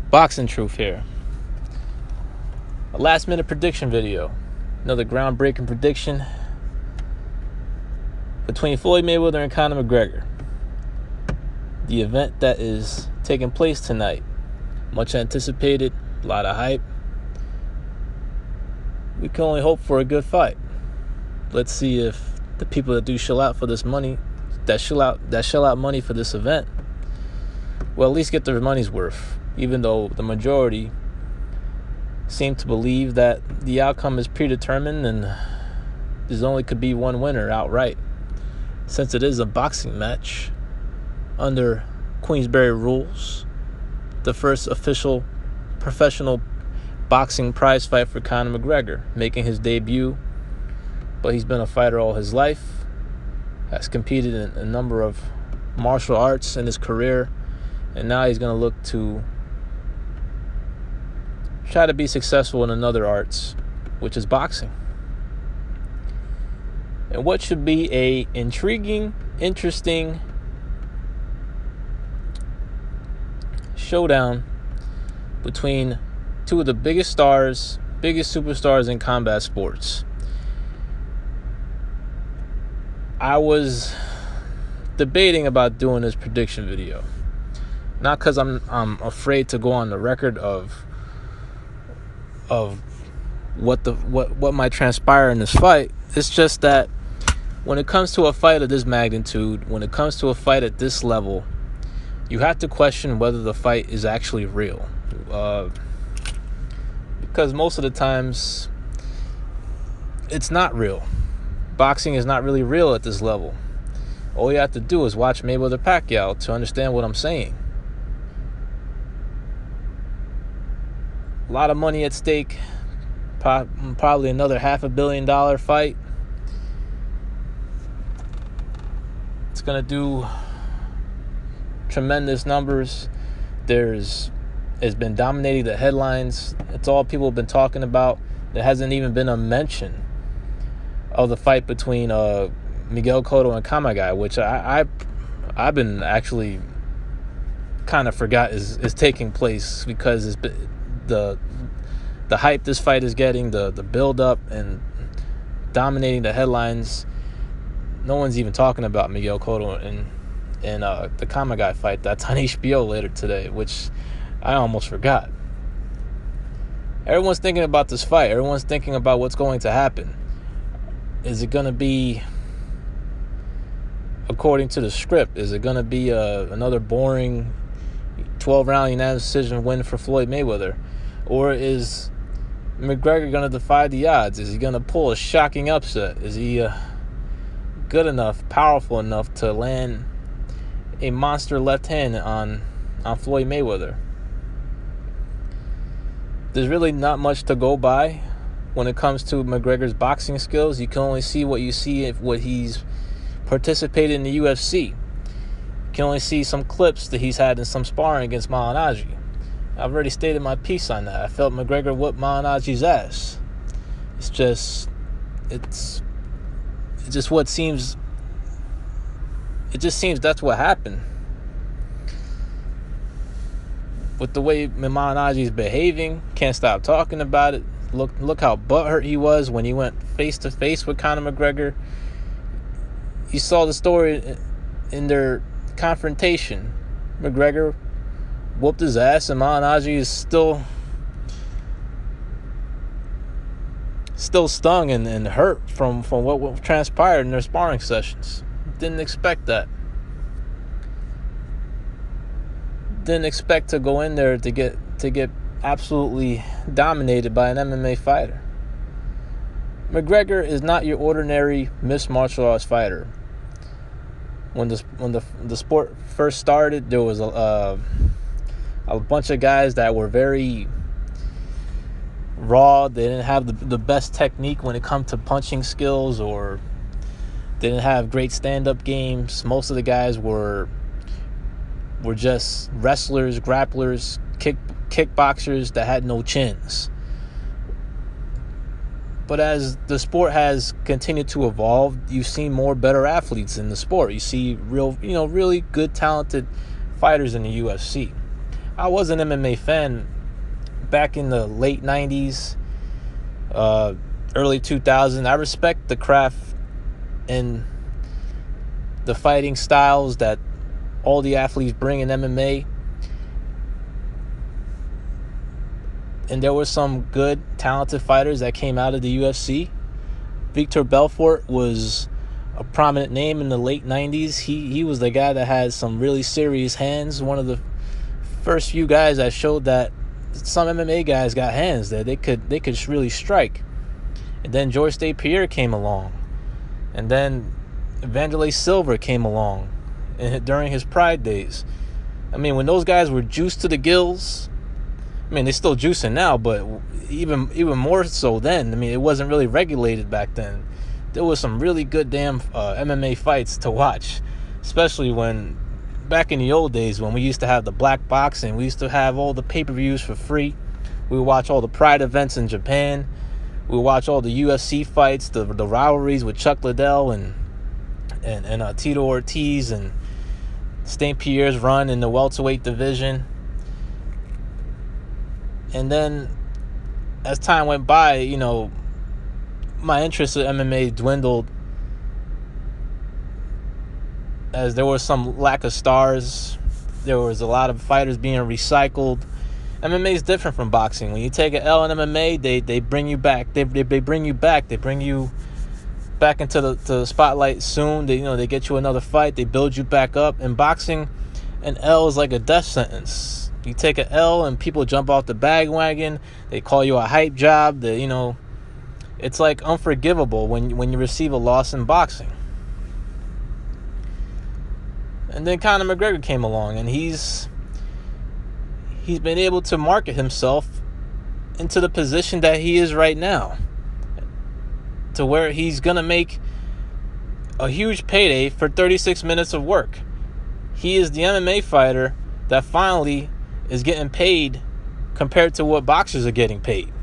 Boxing Truth here. A last minute prediction video. Another groundbreaking prediction between Floyd Mayweather and Conor McGregor. The event that is taking place tonight. Much anticipated, a lot of hype. We can only hope for a good fight. Let's see if the people that do shell out for this money, that shell out money for this event, will at least get their money's worth. Even though the majority seem to believe that the outcome is predetermined and there's only could be one winner outright. Since it is a boxing match under Queensberry rules, the first official professional boxing prize fight for Conor McGregor, making his debut. But he's been a fighter all his life, has competed in a number of martial arts in his career, and now he's going to look to try to be successful in another arts, which is boxing. And what should be a intriguing, interesting showdown between two of the biggest superstars in combat sports. I was debating about doing this prediction video, not because I'm afraid to go on the record of what might transpire in this fight. It's just that when it comes to a fight of this magnitude, when it comes to a fight at this level, you have to question whether the fight is actually real. Because most of the times, it's not real. Boxing is not really real at this level. All you have to do is watch Mayweather-Pacquiao to understand what I'm saying. A lot of money at stake. Probably another $500 million fight. It's going to do tremendous numbers. It's been dominating the headlines. It's all people have been talking about. There hasn't even been a mention of the fight between Miguel Cotto and Kamagai, which I've been actually kind of forgot is taking place, because it's been the hype this fight is getting, the build up and dominating the headlines. No one's even talking about Miguel Cotto and the Kamagai fight that's on HBO later today, which I almost forgot. Everyone's thinking about this fight. Everyone's thinking about what's going to happen. Is it going to be according to the script? Is it going to be another boring 12-round unanimous decision win for Floyd Mayweather? Or is McGregor going to defy the odds? Is he going to pull a shocking upset? Is he good enough, powerful enough to land a monster left hand on Floyd Mayweather? There's really not much to go by when it comes to McGregor's boxing skills. You can only see what you see if what he's participated in the UFC. You can only see some clips that he's had in some sparring against Malignaggi. I've already stated my piece on that. I felt McGregor whooped Malignaggi's ass. It's just what seems. It just seems that's what happened. With the way Malignaggi's behaving, can't stop talking about it. Look how butthurt he was when he went face to face with Conor McGregor. You saw the story in their confrontation. McGregor whooped his ass, and Malignaggi is still stung and hurt from what transpired in their sparring sessions. Didn't expect that. Didn't expect to go in there to get absolutely dominated by an MMA fighter. McGregor is not your ordinary mixed martial arts fighter. When the sport first started, there was a bunch of guys that were very raw. They didn't have the best technique when it comes to punching skills, or they didn't have great stand-up games. Most of the guys were just wrestlers, grapplers, kickboxers that had no chins. But as the sport has continued to evolve, you've seen more better athletes in the sport. You see really good, talented fighters in the UFC. I was an MMA fan back in the late 90s, early 2000s. I respect the craft and the fighting styles that all the athletes bring in MMA. And there were some good, talented fighters that came out of the UFC. Victor Belfort was a prominent name in the late 90s. He was the guy that had some really serious hands. One of the first few guys that showed that some MMA guys got hands, that they could really strike. And then George St. Pierre came along. And then Vanderlei Silva came along during his Pride days. I mean, when those guys were juiced to the gills, I mean, they're still juicing now, but even more so then. I mean, it wasn't really regulated back then. There was some really good damn MMA fights to watch, especially when back in the old days when we used to have the black boxing. We used to have all the pay-per-views for free. We would watch all the Pride events in Japan. We would watch all the UFC fights, the rivalries with Chuck Liddell and Tito Ortiz and St. Pierre's run in the welterweight division. And then as time went by, you know, my interest in MMA dwindled as there was some lack of stars. There was a lot of fighters being recycled. MMA is different from boxing. When you take an L in MMA, they bring you back. They bring you back. They bring you back into the spotlight soon. They get you another fight. They build you back up. In boxing, an L is like a death sentence. You take an L and people jump off the bandwagon. They call you a hype job. It's like unforgivable when you receive a loss in boxing. And then Conor McGregor came along, and he's been able to market himself into the position that he is right now, to where he's going to make a huge payday for 36 minutes of work. He is the MMA fighter that finally is getting paid compared to what boxers are getting paid.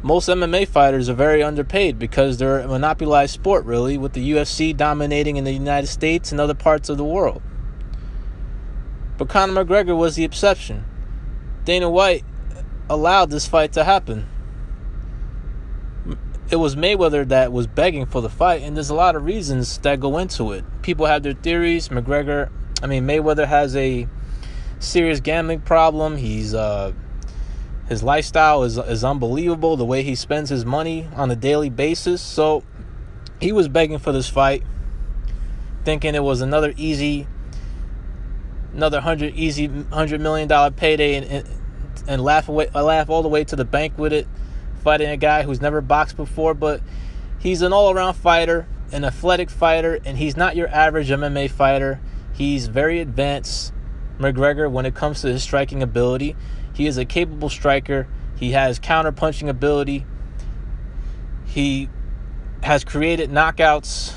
Most MMA fighters are very underpaid because they're a monopolized sport, really, with the UFC dominating in the United States and other parts of the world. But Conor McGregor was the exception. Dana White allowed this fight to happen. It was Mayweather that was begging for the fight, and there's a lot of reasons that go into it. People have their theories. Mayweather has a serious gambling problem. His lifestyle is unbelievable, the way he spends his money on a daily basis. So he was begging for this fight, thinking it was another $100 million payday, and laugh all the way to the bank with it, fighting a guy who's never boxed before. But he's an all-around fighter, an athletic fighter, and he's not your average MMA fighter. He's very advanced, McGregor, when it comes to his striking ability. He is a capable striker. He has counter-punching ability. He has created knockouts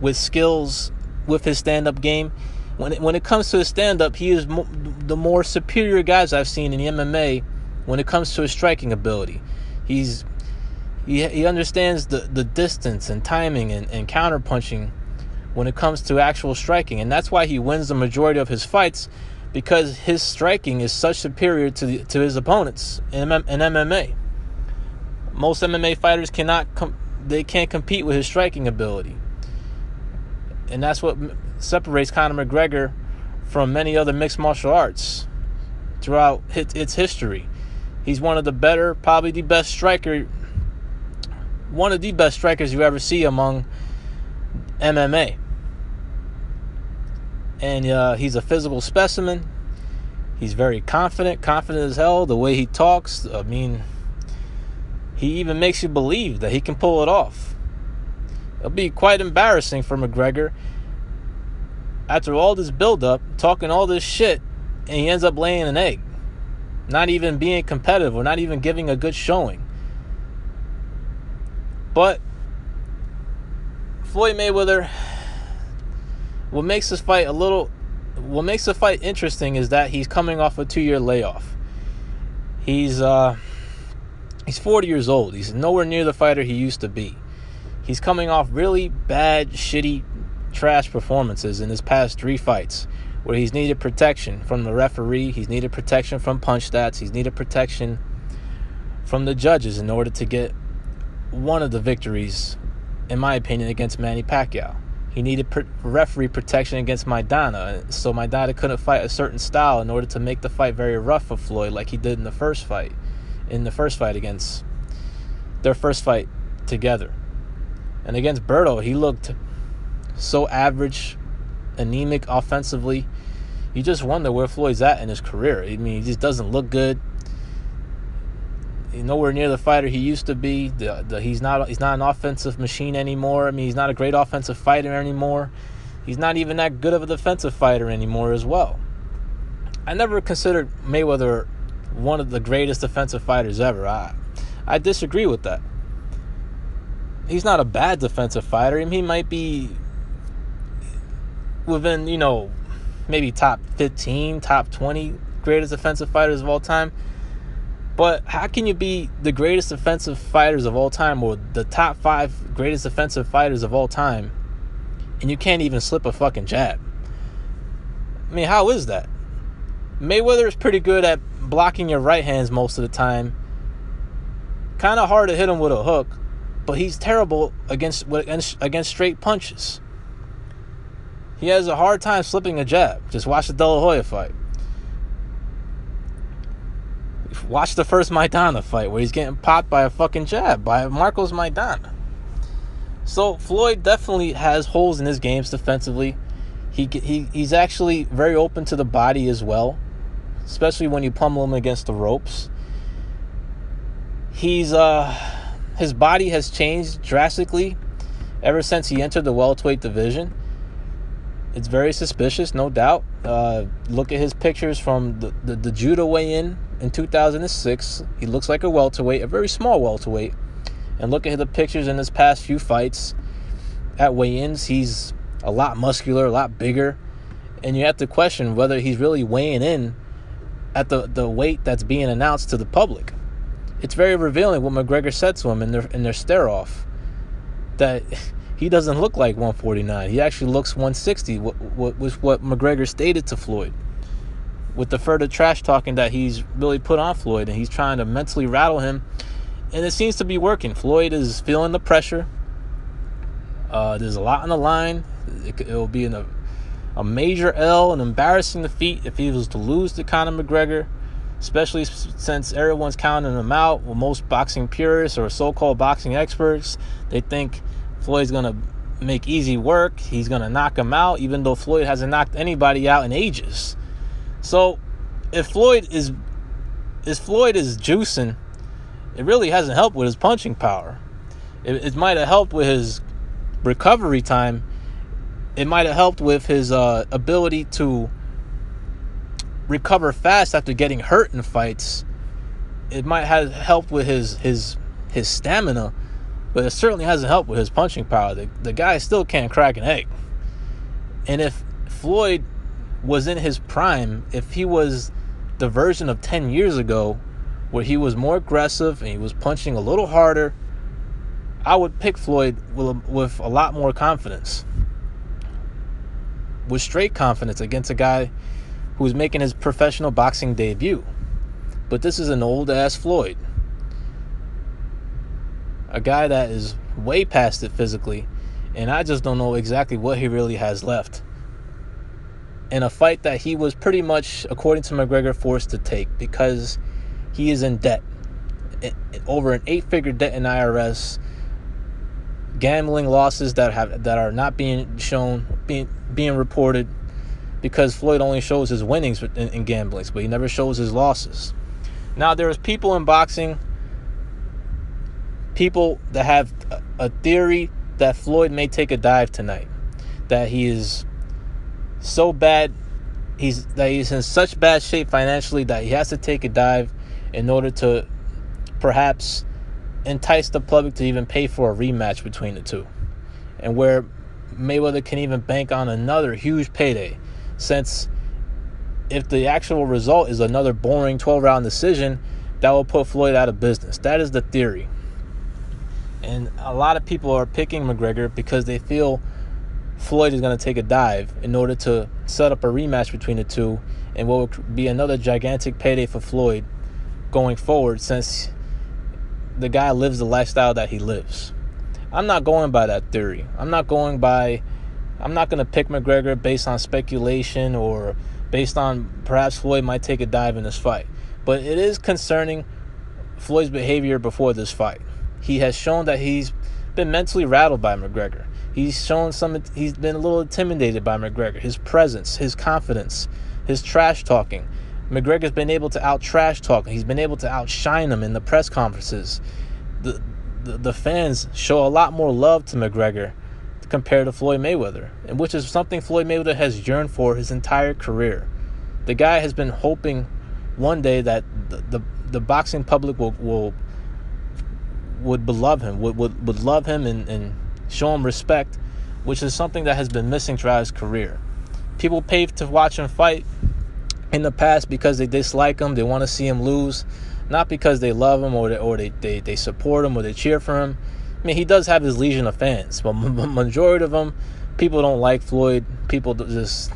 with skills with his stand-up game. When it comes to his stand-up, he is the more superior guys I've seen in the MMA when it comes to his striking ability. He understands the distance and timing and counter-punching when it comes to actual striking. And that's why he wins the majority of his fights, because his striking is such superior to his opponents in MMA. Most MMA fighters can't compete with his striking ability. And that's what separates Conor McGregor from many other mixed martial arts throughout its history. He's one of the better, probably the best striker, one of the best strikers you ever see among MMA. And he's a physical specimen. He's very confident as hell. The way he talks, I mean, he even makes you believe that he can pull it off. It'll be quite embarrassing for McGregor after all this build-up, talking all this shit, and he ends up laying an egg, not even being competitive or not even giving a good showing. But Floyd Mayweather, what makes the fight interesting is that he's coming off a 2-year layoff. He's 40 years old. He's nowhere near the fighter he used to be. He's coming off really bad, shitty, trash performances in his past 3 fights, where he's needed protection from the referee, he's needed protection from punch stats, he's needed protection from the judges in order to get one of the victories, in my opinion, against Manny Pacquiao. He needed referee protection against Maidana, so Maidana couldn't fight a certain style in order to make the fight very rough for Floyd, like he did in the first fight against their first fight together. And against Berto, he looked so average, anemic offensively. You just wonder where Floyd's at in his career. I mean, he just doesn't look good. He's nowhere near the fighter he used to be. He's not an offensive machine anymore. I mean, he's not a great offensive fighter anymore. He's not even that good of a defensive fighter anymore as well. I never considered Mayweather one of the greatest defensive fighters ever. I disagree with that. He's not a bad defensive fighter. I mean, he might be within, maybe top 15, top 20 greatest defensive fighters of all time. But how can you be the greatest defensive fighters of all time, or the top 5 greatest defensive fighters of all time, and you can't even slip a fucking jab? I mean, how is that? Mayweather is pretty good at blocking your right hands most of the time. Kind of hard to hit him with a hook, but he's terrible against straight punches. He has a hard time slipping a jab. Just watch the De La Hoya fight. Watch the first Maidana fight where he's getting popped by a fucking jab by Marcos Maidana. So Floyd definitely has holes in his games defensively. He's actually very open to the body as well, especially when you pummel him against the ropes. His body has changed drastically ever since he entered the welterweight division. It's very suspicious, no doubt. Look at his pictures from the judo weigh-in 2006. He looks like a welterweight, a very small welterweight. And look at the pictures in his past few fights at weigh-ins. He's a lot muscular, a lot bigger. And you have to question whether he's really weighing in at the weight that's being announced to the public. It's very revealing what McGregor said to him in their stare-off, that he doesn't look like 149. He actually looks 160, what McGregor stated to Floyd, with the further trash talking that he's really put on Floyd, and he's trying to mentally rattle him, and it seems to be working. Floyd is feeling the pressure. There's a lot on the line. It will be a major L, an embarrassing defeat if he was to lose to Conor McGregor, especially since everyone's counting him out. Well, most boxing purists or so-called boxing experts, they think Floyd's going to make easy work. He's going to knock him out, even though Floyd hasn't knocked anybody out in ages. So if Floyd is juicing, it really hasn't helped with his punching power. It might have helped with his recovery time. It might have helped with his ability to recover fast after getting hurt in fights. It might have helped with his stamina, but it certainly hasn't helped with his punching power. The guy still can't crack an egg. And if Floyd was in his prime, if he was the version of 10 years ago, where he was more aggressive and he was punching a little harder, I would pick Floyd with a lot more confidence. With straight confidence against a guy who's making his professional boxing debut. But this is an old-ass Floyd. A guy that is way past it physically, and I just don't know exactly what he really has left. In a fight that he was pretty much, according to McGregor, forced to take because he is in debt. Over an 8-figure debt in IRS, gambling losses that are not being shown, being reported, because Floyd only shows his winnings in gambling, but he never shows his losses. Now, there's people in boxing, people that have a theory that Floyd may take a dive tonight, that he is so bad, he's in such bad shape financially that he has to take a dive in order to perhaps entice the public to even pay for a rematch between the two, and where Mayweather can even bank on another huge payday, since if the actual result is another boring 12-round decision, that will put Floyd out of business. That is the theory. And a lot of people are picking McGregor because they feel Floyd is going to take a dive in order to set up a rematch between the two, and what will be another gigantic payday for Floyd going forward, since the guy lives the lifestyle that he lives. I'm not going by that theory. I'm not going to pick McGregor based on speculation or based on perhaps Floyd might take a dive in this fight. But it is concerning Floyd's behavior before this fight. He has shown that he's been mentally rattled by McGregor. He's been a little intimidated by McGregor. His presence, his confidence, his trash talking. McGregor's been able to out-trash talk. He's been able to outshine him in the press conferences. The fans show a lot more love to McGregor compared to Floyd Mayweather, and which is something Floyd Mayweather has yearned for his entire career. The guy has been hoping one day that the boxing public would love him, would love him and show him respect, which is something that has been missing throughout his career. People paid to watch him fight in the past because they dislike him, they want to see him lose, not because they love him or they support him or they cheer for him. I mean, he does have his legion of fans, but majority of them, people don't like Floyd. People just,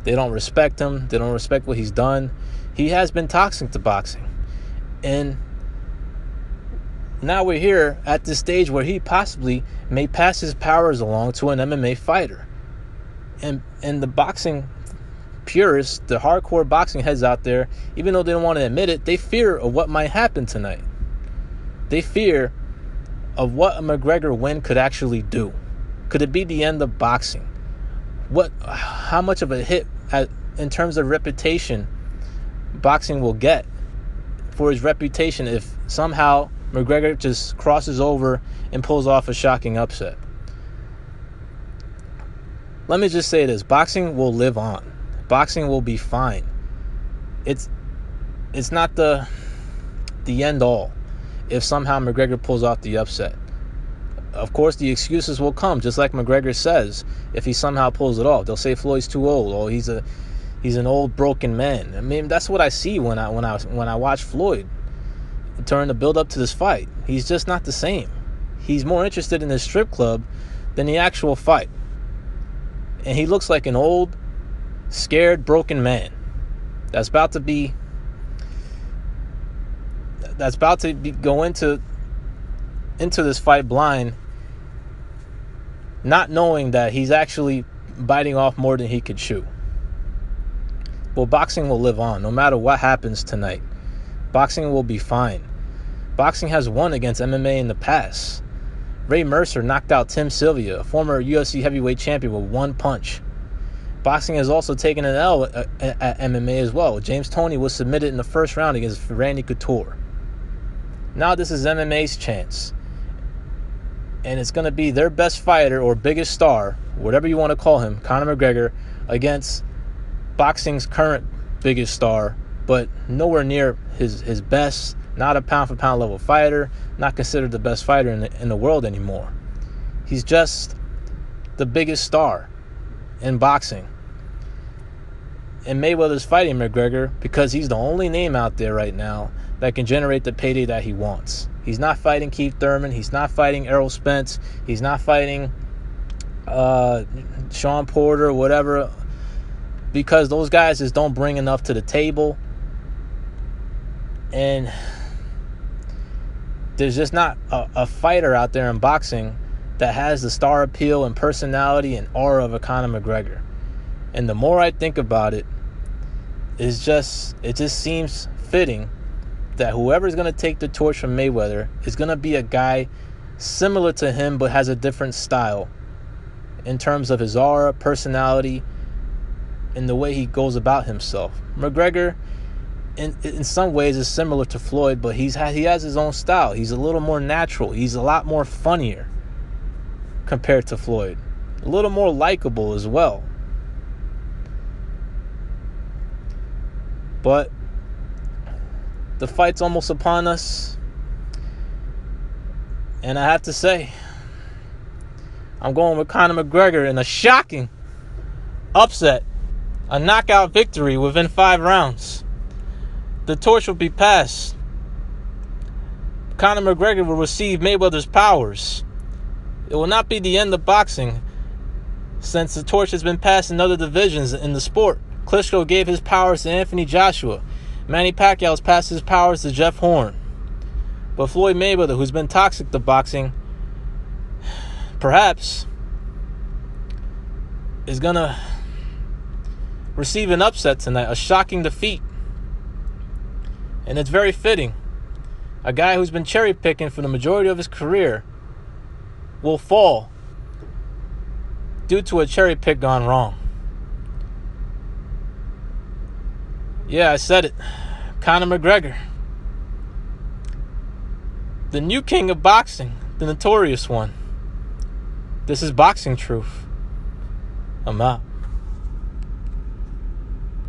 they don't respect him. They don't respect what he's done. He has been toxic to boxing. And now we're here at this stage where he possibly may pass his powers along to an MMA fighter. And the boxing purists, the hardcore boxing heads out there, even though they don't want to admit it, they fear of what might happen tonight. They fear of what a McGregor win could actually do. Could it be the end of boxing? How much of a hit in terms of reputation boxing will get for his reputation if somehow McGregor just crosses over and pulls off a shocking upset? Let me just say this. Boxing will live on. Boxing will be fine. It's not the end all if somehow McGregor pulls off the upset. Of course, the excuses will come, just like McGregor says, if he somehow pulls it off. They'll say Floyd's too old, or he's an old broken man. I mean, that's what I see when I watch Floyd during the build up to this fight. He's just not the same. He's more interested in his strip club than the actual fight. And he looks like an old, scared, broken man that's about to go into this fight blind, not knowing that he's actually biting off more than he could chew. Well, boxing will live on no matter what happens tonight. Boxing will be fine. Boxing has won against MMA in the past. Ray Mercer knocked out Tim Sylvia, a former UFC heavyweight champion, with one punch. Boxing has also taken an L at MMA as well. James Toney was submitted in the first round against Randy Couture. Now this is MMA's chance. And it's going to be their best fighter or biggest star, whatever you want to call him, Conor McGregor, against boxing's current biggest star, but nowhere near his best, not a pound-for-pound level fighter, not considered the best fighter in the world anymore. He's just the biggest star in boxing. And Mayweather's fighting McGregor because he's the only name out there right now that can generate the payday that he wants. He's not fighting Keith Thurman. He's not fighting Errol Spence. He's not fighting Sean Porter, whatever, because those guys just don't bring enough to the table. And there's just not a fighter out there in boxing that has the star appeal and personality and aura of a Conor McGregor. And the more I think about it, it just seems fitting that whoever's going to take the torch from Mayweather is going to be a guy similar to him but has a different style in terms of his aura, personality, and the way he goes about himself. McGregor, in some ways, is similar to Floyd, but he has his own style. He's a little more natural. He's a lot more funnier compared to Floyd. A little more likable as well. But the fight's almost upon us. And I have to say, I'm going with Conor McGregor in a shocking upset. A knockout victory within 5 rounds. The torch will be passed. Conor McGregor will receive Mayweather's powers. It will not be the end of boxing. Since the torch has been passed in other divisions in the sport, Klitschko gave his powers to Anthony Joshua. Manny Pacquiao's passed his powers to Jeff Horn. But Floyd Mayweather, who's been toxic to boxing, perhaps is going to receive an upset tonight, a shocking defeat. And it's very fitting. A guy who's been cherry picking for the majority of his career will fall due to a cherry pick gone wrong. Yeah, I said it. Conor McGregor. The new king of boxing. The notorious one. This is Boxing Truth. I'm out.